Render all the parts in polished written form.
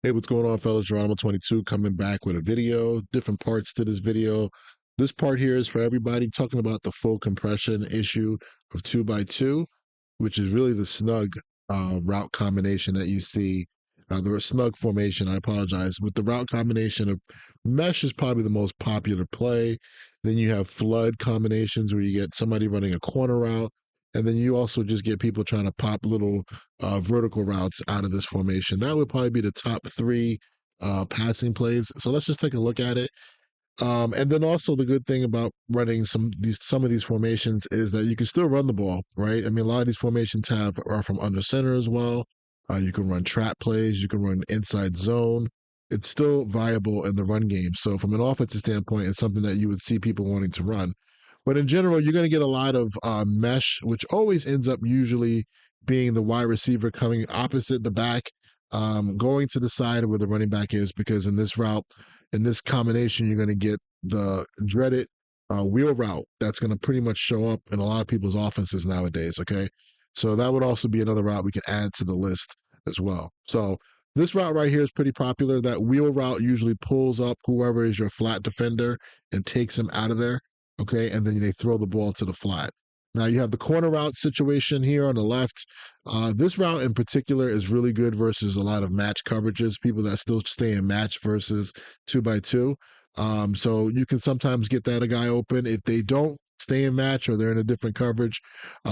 Hey, what's going on, fellas? Geronimo22 coming back with a video, different parts to this video. This part here is for everybody talking about the full compression issue of 2x2, which is really the snug route combination that you see. The snug formation, I apologize. With the route combination of mesh is probably the most popular play. Then you have flood combinations where you get somebody running a corner route. And then you also just get people trying to pop little vertical routes out of this formation. That would probably be the top three passing plays. So let's just take a look at it. And then also the good thing about running some of these formations is that you can still run the ball, right? I mean, a lot of these formations are from under center as well. You can run trap plays, you can run inside zone. It's still viable in the run game. So from an offensive standpoint, it's something that you would see people wanting to run. But in general, you're going to get a lot of mesh, which always ends up usually being the wide receiver coming opposite the back, going to the side of where the running back is, because in this route, in this combination, you're going to get the dreaded wheel route that's going to pretty much show up in a lot of people's offenses nowadays. Okay. So that would also be another route we can add to the list as well. So this route right here is pretty popular. That wheel route usually pulls up whoever is your flat defender and takes him out of there. Okay. And then they throw the ball to the flat. Now you have the corner route situation here on the left. This route in particular is really good versus a lot of match coverages, people that still stay in match versus 2x2. So you can sometimes get that a guy open. If they don't stay in match or they're in a different coverage,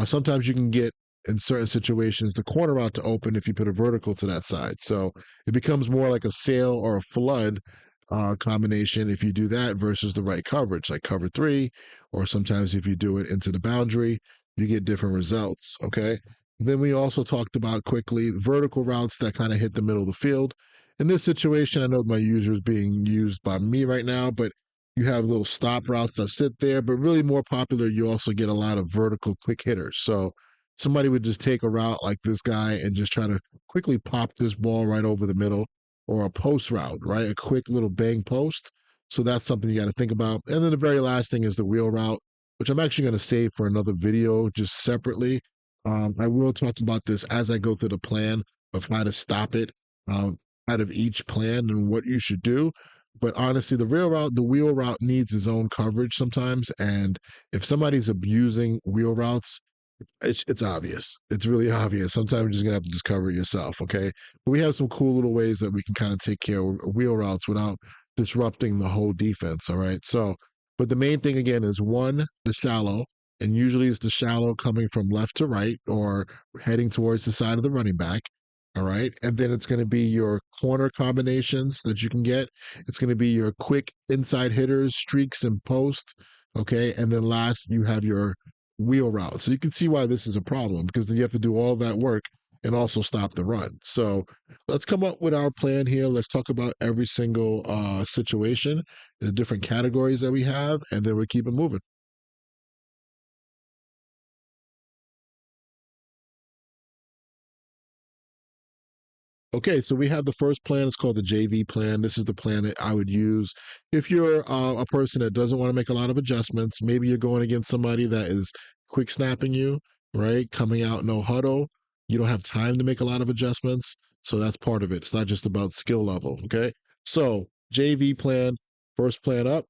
sometimes you can get in certain situations the corner route to open if you put a vertical to that side. So it becomes more like a sail or a flood combination if you do that versus the right coverage, like cover three, or sometimes if you do it into the boundary, you get different results. Okay. Then we also talked about quickly vertical routes that kind of hit the middle of the field. In this situation, I know my user is being used by me right now, but you have little stop routes that sit there, but really more popular, you also get a lot of vertical quick hitters. So somebody would just take a route like this guy and just try to quickly pop this ball right over the middle, or a post route, right? A quick little bang post. So that's something you got to think about. And then the very last thing is the wheel route, which I'm actually going to save for another video just separately. I will talk about this as I go through the plan of how to stop it um, out of each plan and what you should do. But honestly, the wheel route needs its own coverage sometimes. And if somebody's abusing wheel routes, it's obvious. It's really obvious. Sometimes you're just gonna have to just cover it yourself, okay? But we have some cool little ways that we can kind of take care of wheel routes without disrupting the whole defense. All right. So, but the main thing again is one, the shallow, and usually it's the shallow coming from left to right or heading towards the side of the running back. All right. And then it's going to be your corner combinations that you can get. It's going to be your quick inside hitters, streaks, and post. Okay. And then last, you have your wheel route. So you can see why this is a problem, because then you have to do all that work and also stop the run. So let's come up with our plan here. Let's talk about every single situation, the different categories that we have, and then we'll keep it moving. Okay, so we have the first plan. It's called the JV plan. This is the plan that I would use if you're a person that doesn't want to make a lot of adjustments. Maybe you're going against somebody that is quick snapping you, right? Coming out no huddle. You don't have time to make a lot of adjustments. So that's part of it. It's not just about skill level. Okay. So JV plan, first plan up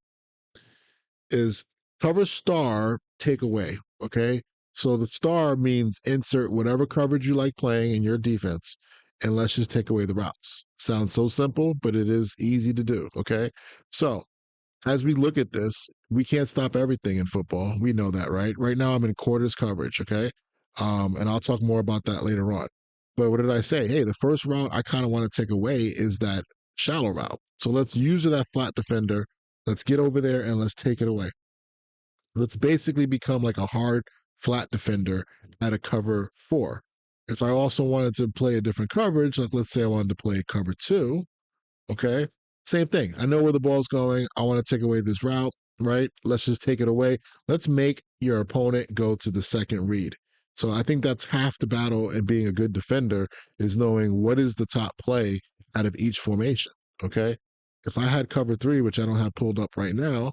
is cover star takeaway. Okay. So the star means insert whatever coverage you like playing in your defense, and let's just take away the routes. Sounds so simple, but it is easy to do. Okay. So as we look at this, we can't stop everything in football. We know that, right? Right now I'm in quarters coverage. Okay. And I'll talk more about that later on. But what did I say? Hey, the first route I kind of want to take away is that shallow route. So let's use that flat defender. Let's get over there and let's take it away. Let's basically become like a hard flat defender at a cover four. If I also wanted to play a different coverage, like let's say I wanted to play cover two, okay, same thing. I know where the ball's going. I want to take away this route, right? Let's just take it away. Let's make your opponent go to the second read. So I think that's half the battle in being a good defender, is knowing what is the top play out of each formation, okay? If I had cover three, which I don't have pulled up right now,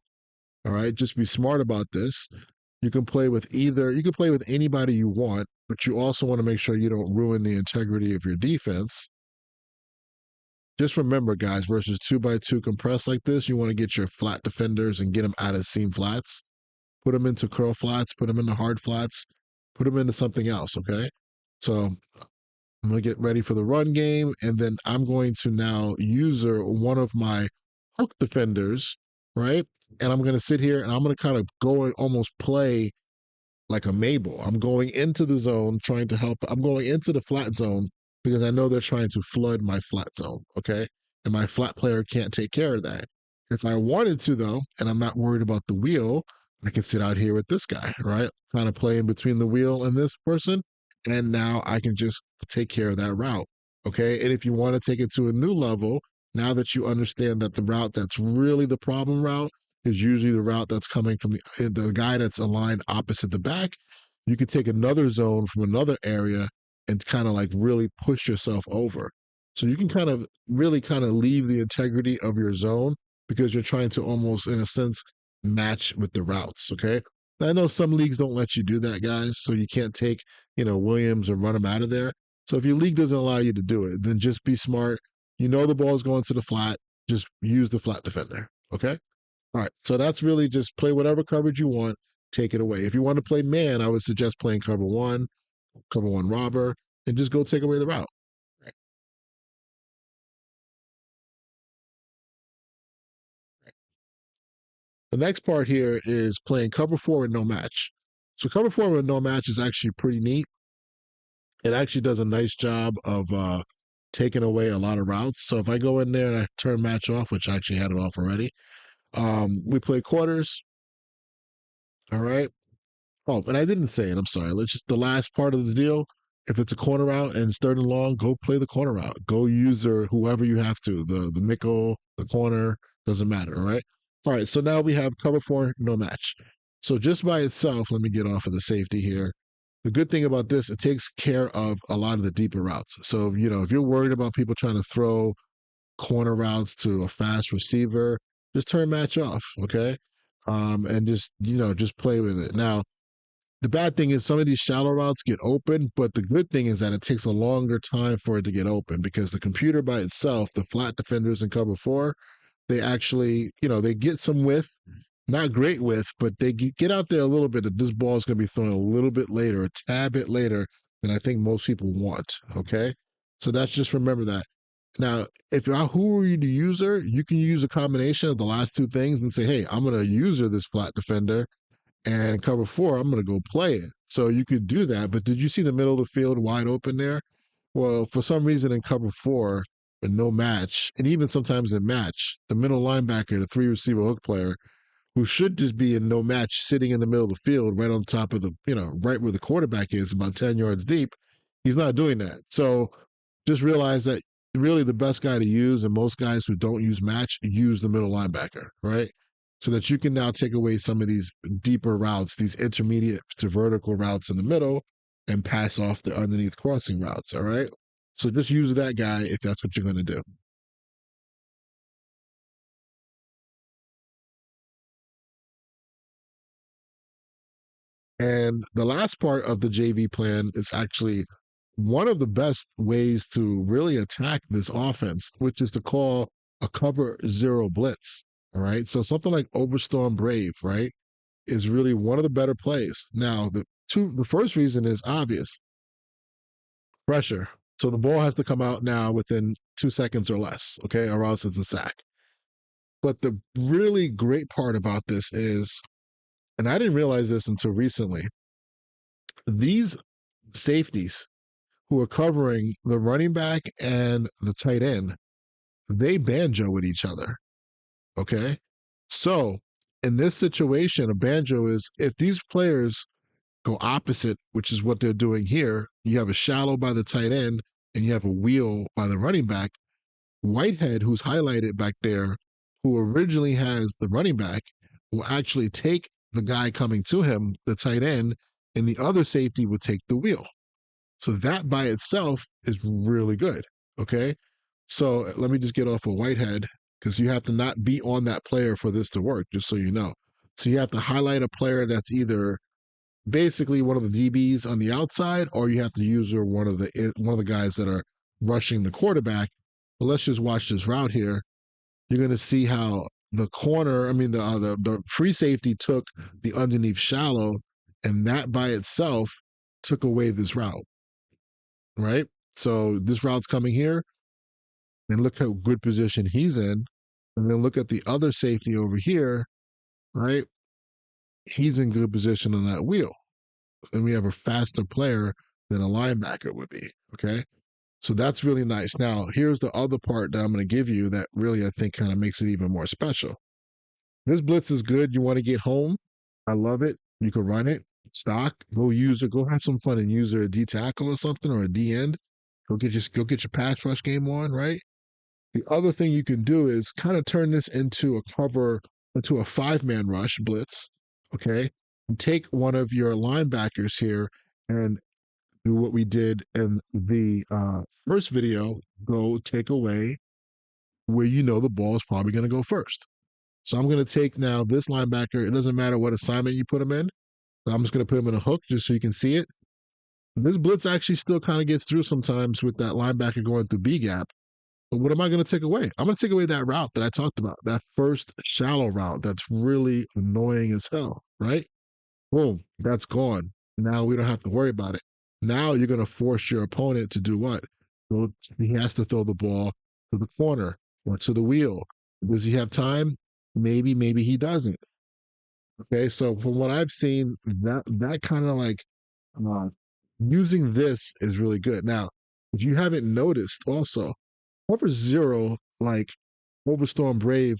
all right, just be smart about this. You can play with anybody you want, but you also want to make sure you don't ruin the integrity of your defense. just remember, guys, versus 2x2 compressed like this, you want to get your flat defenders and get them out of seam flats. Put them into curl flats, put them into hard flats, put them into something else, okay? So I'm going to get ready for the run game, and then I'm going to now user one of my hook defenders, right? And I'm going to sit here and I'm going to kind of go and almost play like a Mabel. I'm going into the zone trying to help. I'm going into the flat zone because I know they're trying to flood my flat zone. Okay. And my flat player can't take care of that. If I wanted to, though, and I'm not worried about the wheel, I can sit out here with this guy, right? Kind of play in between the wheel and this person. And now I can just take care of that route. Okay. And if you want to take it to a new level, now that you understand that the route that's really the problem route is usually the route that's coming from the guy that's aligned opposite the back. You could take another zone from another area and kind of like really push yourself over. So you can kind of really kind of leave the integrity of your zone because you're trying to almost, in a sense, match with the routes. Okay. I know some leagues don't let you do that, guys. So you can't take, Williams and run him out of there. So if your league doesn't allow you to do it, then just be smart. You know the ball's going to the flat. Just use the flat defender. Okay. All right. So that's really just play whatever coverage you want, take it away. If you want to play man, I would suggest playing cover one robber, and just go take away the route. Right. The next part here is playing cover four with no match. So cover four with no match is actually pretty neat. It actually does a nice job of taking away a lot of routes. So if I go in there and I turn match off, which I actually had it off already, we play quarters. All right. Oh, and I didn't say it. I'm sorry. Let's just the last part of the deal. If it's a corner route and it's third and long, go play the corner route. Go use whoever you have to. The nickel, the corner, doesn't matter. All right. All right. So now we have cover four, no match. So just by itself, let me get off of the safety here. The good thing about this, it takes care of a lot of the deeper routes. So, if you're worried about people trying to throw corner routes to a fast receiver, just turn match off. Okay. And just play with it. Now, the bad thing is some of these shallow routes get open, but the good thing is that it takes a longer time for it to get open because the computer by itself, the flat defenders in cover four, they actually, they get some width, not great width, but they get out there a little bit that this ball is going to be thrown a little bit later, a tad bit later than I think most people want. Okay. So that's just remember that. Now, if you're who are you the user, you can use a combination of the last two things and say, hey, I'm going to user this flat defender and cover four, I'm going to go play it. So you could do that. But did you see the middle of the field wide open there? Well, for some reason in cover four, and no match, and even sometimes in match, the middle linebacker, the three receiver hook player, who should just be in no match, sitting in the middle of the field, right on top of right where the quarterback is, about 10 yards deep, he's not doing that. So just realize that really the best guy to use, and most guys who don't use match use the middle linebacker, right? So that you can now take away some of these deeper routes, these intermediate to vertical routes in the middle, and pass off the underneath crossing routes. All right. So just use that guy if that's what you're going to do. And the last part of the JV plan is actually one of the best ways to really attack this offense, which is to call a cover zero blitz. All right. So something like Overstorm Brave, right, is really one of the better plays. Now, the first reason is obvious pressure. So the ball has to come out now within 2 seconds or less, okay, or else it's a sack. But the really great part about this is, and I didn't realize this until recently, these safeties who are covering the running back and the tight end, they banjo with each other. Okay. So in this situation, a banjo is if these players go opposite, which is what they're doing here, you have a shallow by the tight end and you have a wheel by the running back. Whitehead, who's highlighted back there, who originally has the running back, will actually take the guy coming to him, the tight end, and the other safety will take the wheel. So that by itself is really good. Okay. So let me just get off of Whitehead because you have to not be on that player for this to work, just so you know. So you have to highlight a player that's either basically one of the DBs on the outside, or you have to use one of the guys that are rushing the quarterback. But let's just watch this route here. You're going to see how the corner, I mean, the free safety took the underneath shallow, and that by itself took away this route, right? So this route's coming here, and look how good position he's in. And then look at the other safety over here, right? He's in good position on that wheel. And we have a faster player than a linebacker would be, okay? So that's really nice. Now, here's the other part that I'm going to give you that really I think kind of makes it even more special. This blitz is good. You want to get home. I love it. You can run it, stock, go use it, go have some fun and use a D tackle or something or a D end. Go get your pass rush game on, right? The other thing you can do is kind of turn this into into a 5-man rush blitz, okay? And take one of your linebackers here and do what we did in the first video, go take away where you know the ball is probably going to go first. So I'm going to take now this linebacker. It doesn't matter what assignment you put him in. I'm just going to put him in a hook just so you can see it. This blitz actually still kind of gets through sometimes with that linebacker going through B gap. But what am I going to take away? I'm going to take away that route that I talked about, that first shallow route that's really annoying as hell, right? Boom, that's gone. Now we don't have to worry about it. Now you're going to force your opponent to do what? So he has to throw the ball to the corner or to the wheel. Does he have time? Maybe, maybe he doesn't. Okay, so from what I've seen, that kind of like uh, using this is really good. Now, if you haven't noticed, also cover zero, like Overstorm Brave,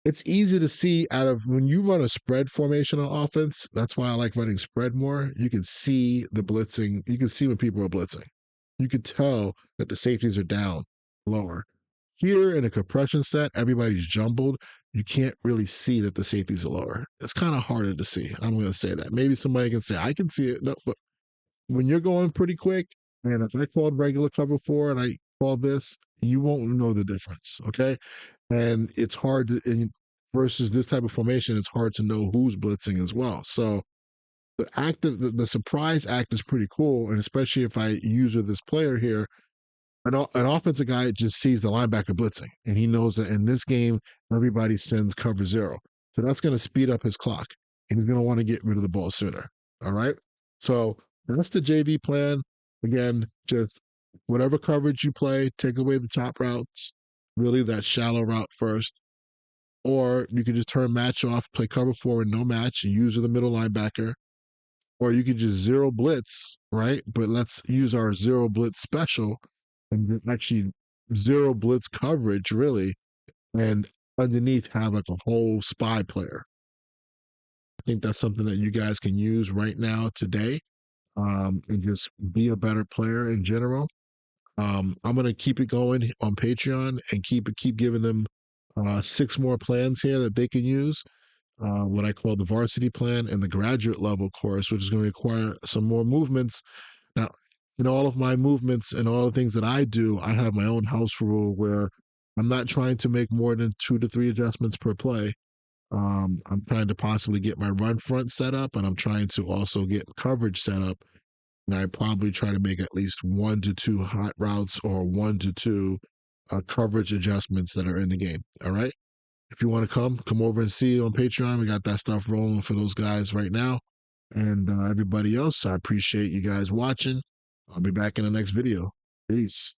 it's easy to see out of when you run a spread formation on offense. That's why I like running spread more. You can see the blitzing. You can see when people are blitzing. You could tell that the safeties are down lower. Here in a compression set, everybody's jumbled. You can't really see that the safeties are lower. It's kind of harder to see. I'm going to say that. Maybe somebody can say, I can see it. No, but when you're going pretty quick, and if I called regular cover 4 and I call this, you won't know the difference. Okay. And it's hard to, versus this type of formation, it's hard to know who's blitzing as well. So the surprise act is pretty cool. And especially if I use this player here, an offensive guy just sees the linebacker blitzing, and he knows that in this game, everybody sends cover 0. So that's going to speed up his clock, and he's going to want to get rid of the ball sooner. All right. So that's the JV plan. Again, just whatever coverage you play, take away the top routes, really that shallow route first. Or you can just turn match off, play cover 4 and no match, and use the middle linebacker. Or you could just zero blitz, right? But let's use our zero blitz special and actually zero blitz coverage, really, and underneath have like a whole spy player. I think that's something that you guys can use right now today, and just be a better player in general. I'm gonna keep it going on Patreon and keep giving them 6 more plans here that they can use. What I call the varsity plan and the graduate level course, which is going to require some more movements. Now, in all of my movements and all the things that I do, I have my own house rule where I'm not trying to make more than 2 to 3 adjustments per play. I'm trying to possibly get my run front set up, and I'm trying to also get coverage set up. And I probably try to make at least 1 to 2 hot routes or 1 to 2 coverage adjustments that are in the game. All right. If you want to come over and see on Patreon. We got that stuff rolling for those guys right now. And everybody else, I appreciate you guys watching. I'll be back in the next video. Peace.